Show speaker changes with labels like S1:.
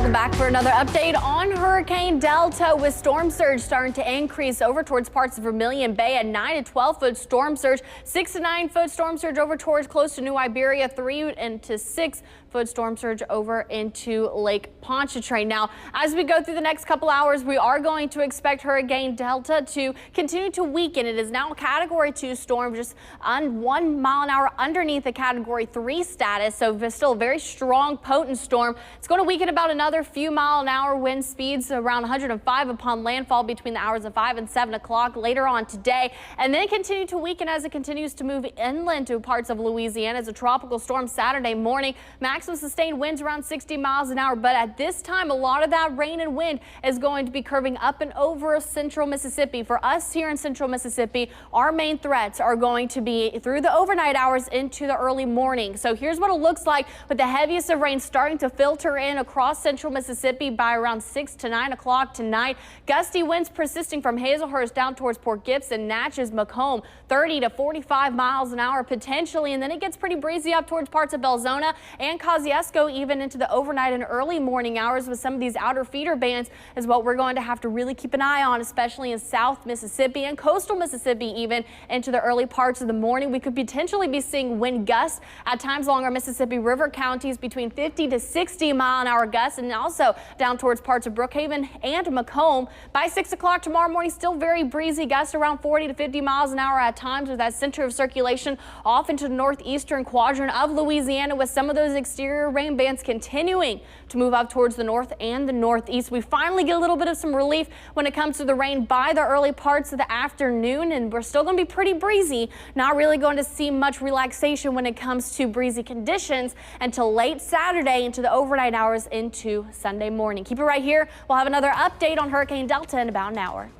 S1: Welcome back for another update on Hurricane Delta, with storm surge starting to increase over towards parts of Vermilion Bay at 9 to 12 foot storm surge, 6 to 9 foot storm surge over towards close to New Iberia, 3 to 6 foot storm surge over into Lake Pontchartrain. Now, as we go through the next couple hours, we are going to expect Hurricane Delta to continue to weaken. It is now a Category 2 storm, just on 1 mile an hour underneath the Category 3 status. So still a very strong, potent storm. It's going to weaken about another few mile-an-hour wind speeds, around 105 upon landfall between the hours of 5 and 7 o'clock later on today, and then continue to weaken as it continues to move inland to parts of Louisiana as a tropical storm Saturday morning. Maximum sustained winds around 60 miles an hour, but at this time, a lot of that rain and wind is going to be curving up and over central Mississippi. For us here in central Mississippi, our main threats are going to be through the overnight hours into the early morning. So here's what it looks like with the heaviest of rain starting to filter in across central Mississippi by around 6 to 9 o'clock tonight. Gusty winds persisting from Hazelhurst down towards Port Gibson, Natchez, Macomb, 30 to 45 miles an hour potentially, and then it gets pretty breezy up towards parts of Belzona and Kosciuszko, even into the overnight and early morning hours, with some of these outer feeder bands is what we're going to have to really keep an eye on, especially in South Mississippi and coastal Mississippi. Even into the early parts of the morning, we could potentially be seeing wind gusts at times along our Mississippi River counties between 50 to 60 mile an hour gusts, and also down towards parts of Brookhaven and Macomb. By 6 o'clock tomorrow morning, still very breezy, gusts around 40 to 50 miles an hour at times, with that center of circulation off into the northeastern quadrant of Louisiana, with some of those exterior rain bands continuing to move up towards the north and the northeast. We finally get a little bit of some relief when it comes to the rain by the early parts of the afternoon, and we're still going to be pretty breezy. Not really going to see much relaxation when it comes to breezy conditions until late Saturday into the overnight hours into Sunday morning. Keep it right here. We'll have another update on Hurricane Delta in about an hour.